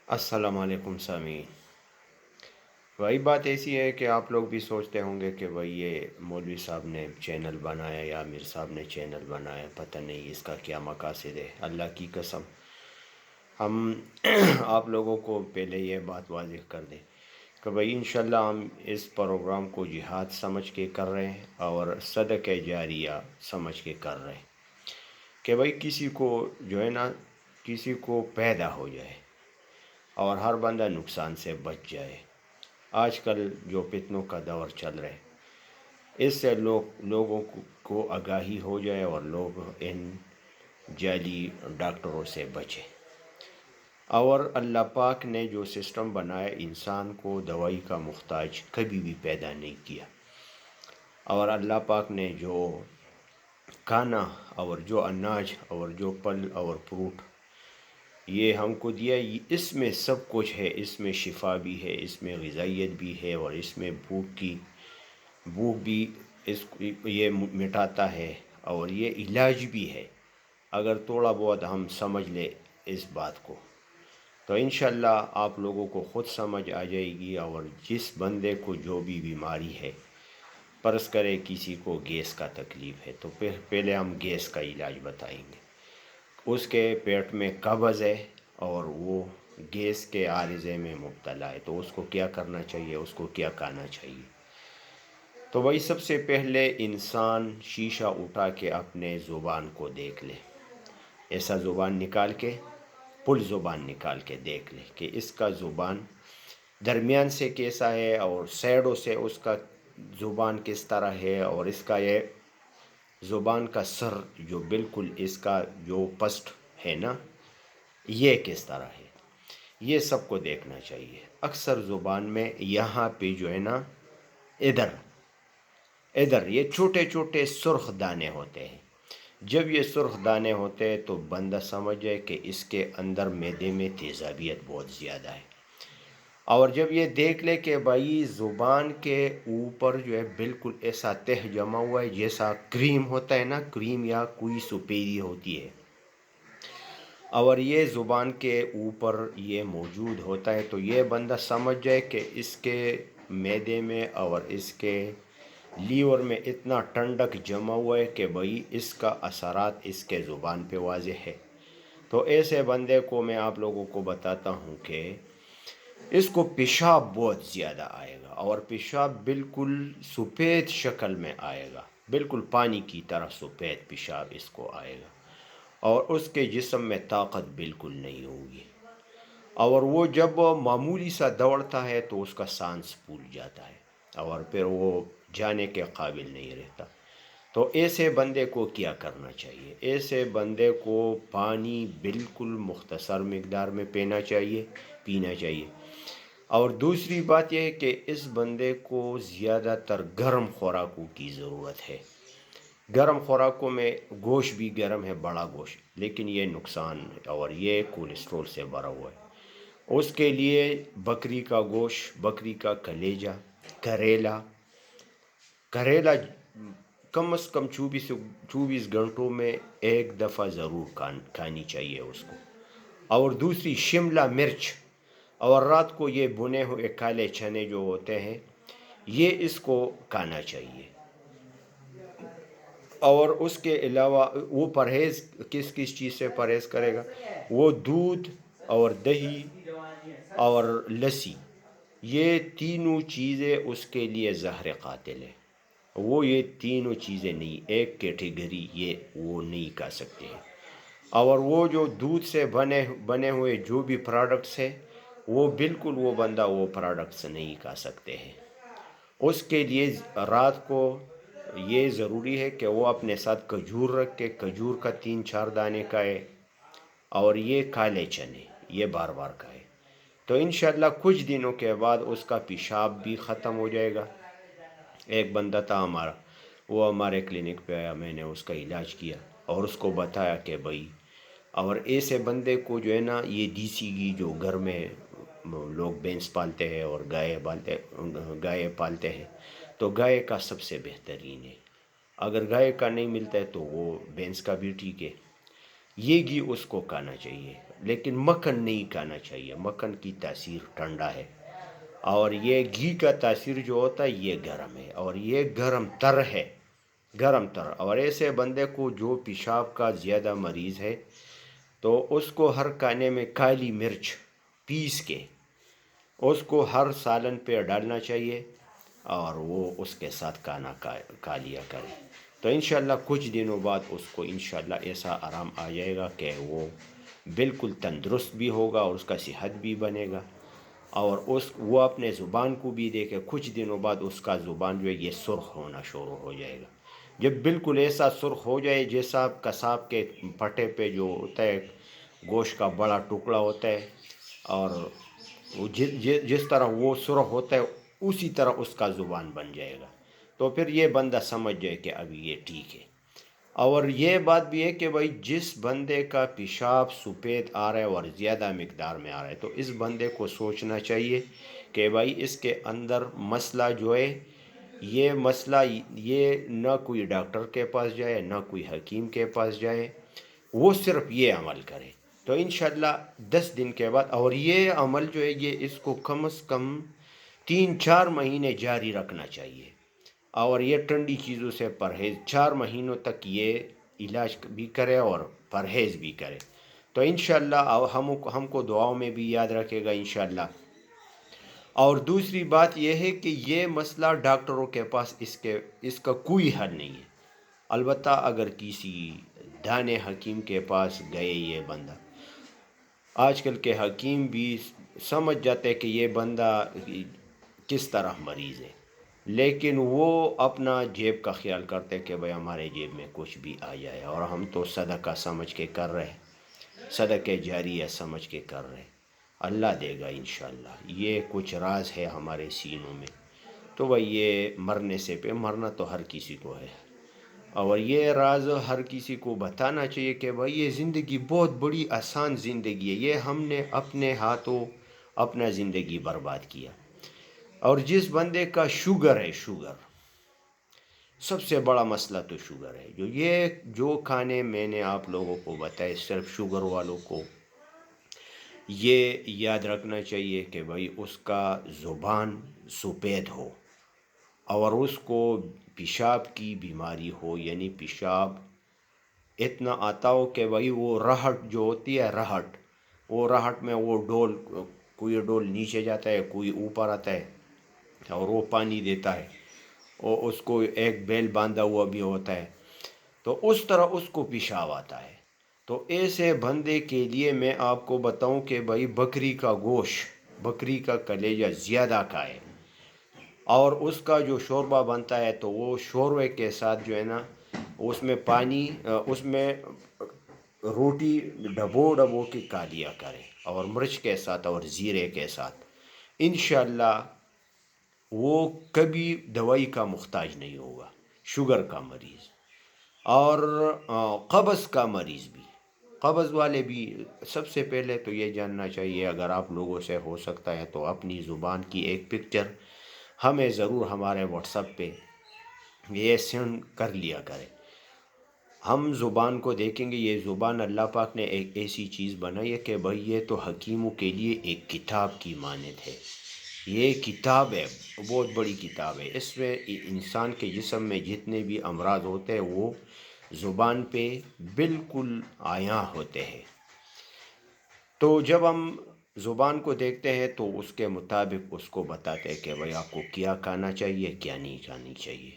السلام علیکم سامعین. وہی بات ایسی ہے کہ آپ لوگ بھی سوچتے ہوں گے کہ بھائی یہ مولوی صاحب نے چینل بنایا یا امیر صاحب نے چینل بنایا، پتہ نہیں اس کا کیا مقاصد ہے. اللہ کی قسم ہم آپ لوگوں کو پہلے یہ بات واضح کر دیں کہ بھائی انشاءاللہ ہم اس پروگرام کو جہاد سمجھ کے کر رہے ہیں اور صدقہ جاریہ سمجھ کے کر رہے ہیں کہ بھائی کسی کو جو ہے نا، کسی کو پیدا ہو جائے اور ہر بندہ نقصان سے بچ جائے. آج کل جو فتنوں کا دور چل رہا ہے، اس سے لوگوں کو آگاہی ہو جائے اور لوگ ان جعلی ڈاکٹروں سے بچیں. اور اللہ پاک نے جو سسٹم بنایا، انسان کو دوائی کا محتاج کبھی بھی پیدا نہیں کیا. اور اللہ پاک نے جو کھانا اور جو اناج اور جو پھل اور فروٹ یہ ہم کو دیا، اس میں سب کچھ ہے. اس میں شفا بھی ہے، اس میں غذائیت بھی ہے، اور اس میں بھوک بھی یہ مٹاتا ہے، اور یہ علاج بھی ہے. اگر تھوڑا بہت ہم سمجھ لیں اس بات کو تو انشاءاللہ آپ لوگوں کو خود سمجھ آ جائے گی. اور جس بندے کو جو بھی بیماری ہے، فرض کرے کسی کو گیس کا تکلیف ہے تو پہلے ہم گیس کا علاج بتائیں گے. اس کے پیٹ میں قبض ہے اور وہ گیس کے عارضے میں مبتلا ہے، تو اس کو کیا کرنا چاہیے، اس کو کیا کھانا چاہیے. تو وہی سب سے پہلے انسان شیشہ اٹھا کے اپنے زبان کو دیکھ لے. ایسا زبان نکال کے، پل زبان نکال کے دیکھ لے کہ اس کا زبان درمیان سے کیسا ہے اور سائڈوں سے اس کا زبان کس طرح ہے، اور اس کا یہ زبان کا سر جو بالکل اس کا جو پسٹ ہے نا، یہ کس طرح ہے. یہ سب کو دیکھنا چاہیے. اکثر زبان میں یہاں پہ جو ہے نا، ادھر یہ چھوٹے چھوٹے سرخ دانے ہوتے ہیں. جب یہ سرخ دانے ہوتے ہیں تو بندہ سمجھ جائے کہ اس کے اندر معدے میں تیزابیت بہت زیادہ ہے. اور جب یہ دیکھ لے کہ بھائی زبان کے اوپر جو ہے بالکل ایسا تہ جمع ہوا ہے جیسا کریم ہوتا ہے نا، کریم یا کوئی سپیری ہوتی ہے، اور یہ زبان کے اوپر یہ موجود ہوتا ہے، تو یہ بندہ سمجھ جائے کہ اس کے معدے میں اور اس کے لیور میں اتنا ٹھنڈک جمع ہوا ہے کہ بھائی اس کا اثرات اس کے زبان پہ واضح ہے. تو ایسے بندے کو میں آپ لوگوں کو بتاتا ہوں کہ اس کو پیشاب بہت زیادہ آئے گا، اور پیشاب بالکل سفید شکل میں آئے گا، بالکل پانی کی طرح سفید پیشاب اس کو آئے گا. اور اس کے جسم میں طاقت بالکل نہیں ہوگی، اور وہ جب معمولی سا دوڑتا ہے تو اس کا سانس پھول جاتا ہے اور پھر وہ جانے کے قابل نہیں رہتا. تو ایسے بندے کو کیا کرنا چاہیے؟ ایسے بندے کو پانی بالکل مختصر مقدار میں پینا چاہیے. اور دوسری بات یہ ہے کہ اس بندے کو زیادہ تر گرم خوراکوں کی ضرورت ہے. گرم خوراکوں میں گوشت بھی گرم ہے، بڑا گوشت، لیکن یہ نقصان ہے اور یہ کولیسٹرول سے بھرا ہوا ہے. اس کے لیے بکری کا گوشت، بکری کا کلیجہ، کریلا کم از کم 24 گھنٹوں میں ایک دفعہ ضرور کھانی چاہیے اس کو. اور دوسری شملہ مرچ، اور رات کو یہ بنے ہوئے کالے چنے جو ہوتے ہیں، یہ اس کو کھانا چاہیے. اور اس کے علاوہ وہ پرہیز کس چیز سے پرہیز کرے گا؟ وہ دودھ اور دہی اور لسی، یہ تینوں چیزیں اس کے لیے زہر قاتل ہے. وہ یہ تینوں چیزیں نہیں، ایک کیٹیگری یہ وہ نہیں کھا سکتے ہیں. اور وہ جو دودھ سے بنے ہوئے جو بھی پروڈکٹس ہیں، وہ بالکل وہ بندہ وہ پروڈکٹس نہیں کھا سکتے ہیں. اس کے لیے رات کو یہ ضروری ہے کہ وہ اپنے ساتھ کھجور رکھ کے کھجور کا 3-4 دانے کھائے، اور یہ کالے چنے یہ بار بار کھائے. تو انشاءاللہ کچھ دنوں کے بعد اس کا پیشاب بھی ختم ہو جائے گا. ایک بندہ تھا ہمارا، وہ ہمارے کلینک پہ آیا، میں نے اس کا علاج کیا اور اس کو بتایا کہ بھائی، اور ایسے بندے کو جو ہے نا، یہ دیسی گھی جو گھر میں لوگ بھینس پالتے ہیں اور گائے پالتے ہیں، تو گائے کا سب سے بہترین ہے. اگر گائے کا نہیں ملتا ہے تو وہ بھینس کا بھی ٹھیک ہے. یہ گھی اس کو کھانا چاہیے. لیکن مکھن نہیں کھانا چاہیے، مکھن کی تاثیر ٹھنڈا ہے، اور یہ گھی کا تاثیر جو ہوتا ہے یہ گرم ہے، اور یہ گرم تر ہے، گرم تر۔ اور ایسے بندے کو جو پیشاب کا زیادہ مریض ہے تو اس کو ہر کھانے میں کالی مرچ پیس کے اس کو ہر سالن پہ ڈالنا چاہیے، اور وہ اس کے ساتھ کھانا کھا لیا کرے، تو انشاءاللہ کچھ دنوں بعد اس کو انشاءاللہ ایسا آرام آ جائے گا کہ وہ بالکل تندرست بھی ہوگا اور اس کا صحت بھی بنے گا، اور وہ اپنے زبان کو بھی دیکھے، کچھ دنوں بعد اس کا زبان جو ہے یہ سرخ ہونا شروع ہو جائے گا۔ جب بالکل ایسا سرخ ہو جائے جیسا قصاب کے پٹے پہ جو ہوتا ہے گوشت کا بڑا ٹکڑا ہوتا ہے، اور جس طرح وہ سرخ ہوتا ہے اسی طرح اس کا زبان بن جائے گا، تو پھر یہ بندہ سمجھ جائے کہ ابھی یہ ٹھیک ہے۔ اور یہ بات بھی ہے کہ بھائی جس بندے کا پیشاب سفید آ رہا ہے اور زیادہ مقدار میں آ رہا ہے تو اس بندے کو سوچنا چاہیے کہ بھائی اس کے اندر مسئلہ جو ہے، یہ مسئلہ یہ نہ کوئی ڈاکٹر کے پاس جائے نہ کوئی حکیم کے پاس جائے، وہ صرف یہ عمل کرے تو انشاءاللہ 10 دن کے بعد، اور یہ عمل جو ہے یہ اس کو کم از کم 3-4 مہینے جاری رکھنا چاہیے، اور یہ ٹھنڈی چیزوں سے پرہیز 4 مہینوں تک یہ علاج بھی کرے اور پرہیز بھی کرے، تو انشاءاللہ ہم کو دعاؤں میں بھی یاد رکھے گا انشاءاللہ۔ اور دوسری بات یہ ہے کہ یہ مسئلہ ڈاکٹروں کے پاس اس کا کوئی حل نہیں ہے، البتہ اگر کسی دانے حکیم کے پاس گئے یہ بندہ، آج کل کے حکیم بھی سمجھ جاتے کہ یہ بندہ کس طرح مریض ہے، لیکن وہ اپنا جیب کا خیال کرتے کہ بھئی ہمارے جیب میں کچھ بھی آ جائے، اور ہم تو صدقہ سمجھ کے کر رہے، صدقہ جاریہ سمجھ کے کر رہے، اللہ دے گا انشاءاللہ۔ یہ کچھ راز ہے ہمارے سینوں میں، تو بھئی یہ مرنے سے پہ مرنا تو ہر کسی کو ہے، اور یہ راز ہر کسی کو بتانا چاہیے کہ بھئی یہ زندگی بہت بڑی آسان زندگی ہے، یہ ہم نے اپنے ہاتھوں اپنا زندگی برباد کیا۔ اور جس بندے کا شوگر ہے، شوگر سب سے بڑا مسئلہ تو شوگر ہے، جو کھانے میں نے آپ لوگوں کو بتائے، صرف شوگر والوں کو یہ یاد رکھنا چاہیے کہ بھئی اس کا زبان سفید ہو، اور اس کو پیشاب کی بیماری ہو، یعنی پیشاب اتنا آتا ہو کہ بھئی وہ رہٹ جو ہوتی ہے، رہٹ، وہ رہٹ میں وہ ڈول، کوئی ڈول نیچے جاتا ہے کوئی اوپر آتا ہے اور وہ پانی دیتا ہے، اور اس کو ایک بیل باندھا ہوا بھی ہوتا ہے، تو اس طرح اس کو پیشاب آتا ہے۔ تو ایسے بندے کے لیے میں آپ کو بتاؤں کہ بھائی بکری کا گوشت، بکری کا کلیجہ زیادہ کھائے، اور اس کا جو شوربہ بنتا ہے تو وہ شوربے کے ساتھ جو ہے نا اس میں پانی، اس میں روٹی ڈبو کے کھا لیا کرے، اور مرچ کے ساتھ اور زیرے کے ساتھ، انشاءاللہ وہ کبھی دوائی کا محتاج نہیں ہوگا۔ شوگر کا مریض اور قبض کا مریض بھی، قبض والے بھی سب سے پہلے تو یہ جاننا چاہیے، اگر آپ لوگوں سے ہو سکتا ہے تو اپنی زبان کی ایک پکچر ہمیں ضرور ہمارے واٹس ایپ پہ یہ سینڈ کر لیا کرے، ہم زبان کو دیکھیں گے۔ یہ زبان اللہ پاک نے ایک ایسی چیز بنائی ہے کہ بھئی یہ تو حکیموں کے لیے ایک کتاب کی مانند ہے، یہ کتاب ہے، بہت بڑی کتاب ہے، اس میں انسان کے جسم میں جتنے بھی امراض ہوتے ہیں وہ زبان پہ بالکل عیاں ہوتے ہیں، تو جب ہم زبان کو دیکھتے ہیں تو اس کے مطابق اس کو بتاتے ہیں کہ بھئی آپ کو کیا کھانا چاہیے کیا نہیں کھانی چاہیے۔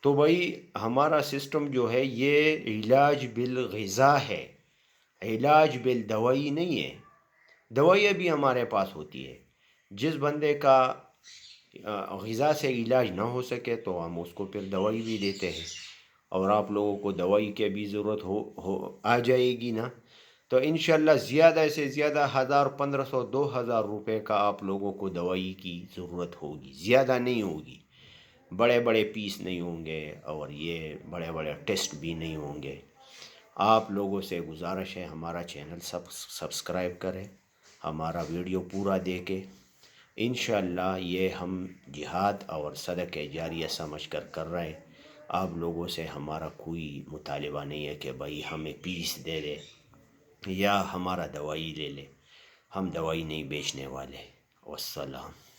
تو بھئی ہمارا سسٹم جو ہے یہ علاج بالغذا ہے، علاج بالدوائی نہیں ہے۔ دوائیاں بھی ہمارے پاس ہوتی ہے، جس بندے کا غذا سے علاج نہ ہو سکے تو ہم اس کو پھر دوائی بھی دیتے ہیں، اور آپ لوگوں کو دوائی کی بھی ضرورت آ جائے گی نا، تو انشاءاللہ زیادہ سے زیادہ 1500 2000 روپے کا آپ لوگوں کو دوائی کی ضرورت ہوگی، زیادہ نہیں ہوگی، بڑے بڑے پیس نہیں ہوں گے، اور یہ بڑے بڑے ٹیسٹ بھی نہیں ہوں گے۔ آپ لوگوں سے گزارش ہے ہمارا چینل سبسکرائب کریں، ہمارا ویڈیو پورا دیکھیں، انشاءاللہ یہ ہم جہاد اور صدقہ جاریہ سمجھ کر رہے ہیں۔ آپ لوگوں سے ہمارا کوئی مطالبہ نہیں ہے کہ بھئی ہمیں پیس دے دے، یا ہمارا دوائی لے لے، ہم دوائی نہیں بیچنے والے۔ والسلام۔